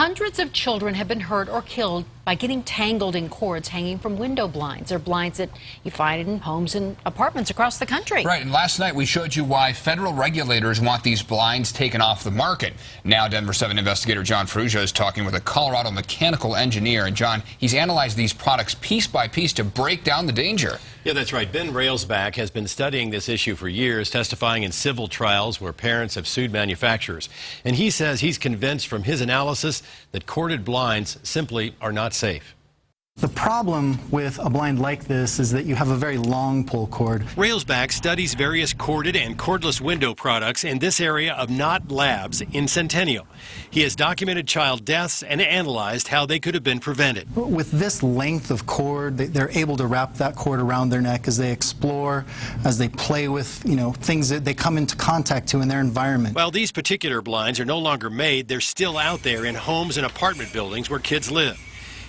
Hundreds of children have been hurt or killed by getting tangled in cords hanging from window blinds, or blinds that you find in homes and apartments across the country. Right, and last night we showed you why federal regulators want these blinds taken off the market. Now Denver7 investigator John Ferrugia is talking with a Colorado mechanical engineer. And John, he's analyzed these products piece by piece to break down the danger. Yeah, that's right. Ben Railsback has been studying this issue for years, testifying in civil trials where parents have sued manufacturers. And he says he's convinced from his analysis that corded blinds simply are not safe. The problem with a blind like this is that you have a very long pull cord. Railsback studies various corded and cordless window products in this area of Knott Labs in Centennial. He has documented child deaths and analyzed how they could have been prevented. With this length of cord, they're able to wrap that cord around their neck as they explore, as they play with, things that they come into contact to in their environment. While these particular blinds are no longer made, they're still out there in homes and apartment buildings where kids live.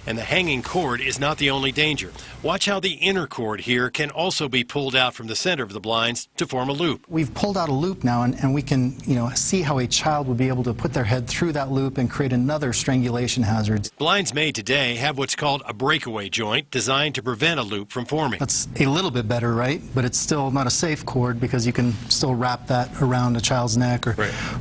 And the hanging cord is not the only danger. Watch how the inner cord here can also be pulled out from the center of the blinds to form a loop. We've pulled out a loop now, and we can, see how a child would be able to put their head through that loop and create another strangulation hazard. Blinds made today have what's called a breakaway joint designed to prevent a loop from forming. That's a little bit better, right? But it's still not a safe cord because you can still wrap that around a child's neck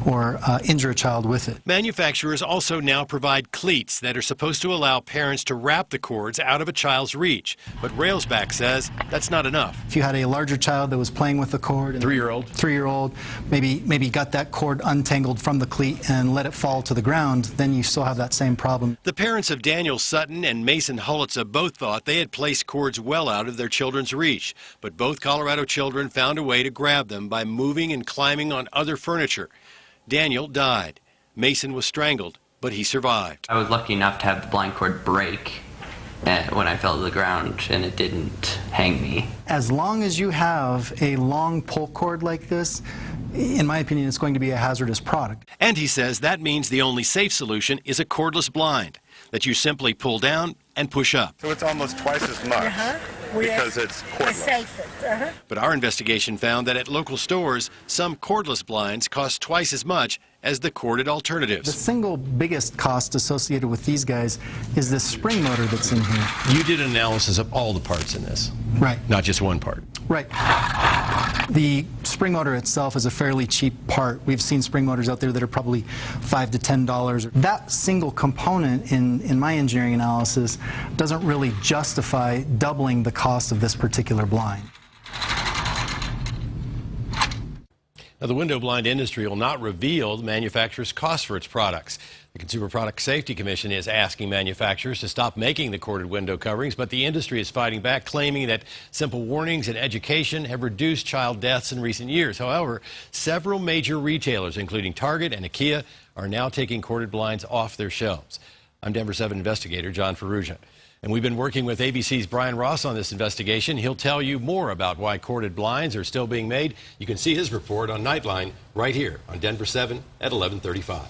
or injure a child with it. Manufacturers also now provide cleats that are supposed to allow parents to wrap the cords out of a child's reach. But Railsback says that's not enough. If you had a larger child that was playing with the cord, three-year-old, maybe got that cord untangled from the cleat and let it fall to the ground, then you still have that same problem. The parents of Daniel Sutton and Mason Hulitza both thought they had placed cords well out of their children's reach, but both Colorado children found a way to grab them by moving and climbing on other furniture. Daniel died. Mason was strangled, but he survived. I was lucky enough to have the blind cord break when I fell to the ground, and it didn't hang me. As long as you have a long pull cord like this, in my opinion, it's going to be a hazardous product. And he says that means the only safe solution is a cordless blind that you simply pull down and push up. So it's almost twice as much because it's cordless. But our investigation found that at local stores, some cordless blinds cost twice as much as the corded alternatives. The single biggest cost associated with these guys is this spring motor that's in here. You did an analysis of all the parts in this. Right. Not just one part. Right. The spring motor itself is a fairly cheap part. We've seen spring motors out there that are probably $5 to $10. That single component in my engineering analysis doesn't really justify doubling the cost of this particular blind. Now, the window blind industry will not reveal the manufacturer's cost for its products. The Consumer Product Safety Commission is asking manufacturers to stop making the corded window coverings, but the industry is fighting back, claiming that simple warnings and education have reduced child deaths in recent years. However, several major retailers, including Target and IKEA, are now taking corded blinds off their shelves. I'm Denver7 investigator John Ferrugia. And we've been working with ABC's Brian Ross on this investigation. He'll tell you more about why corded blinds are still being made. You can see his report on Nightline right here on Denver 7 at 11:35.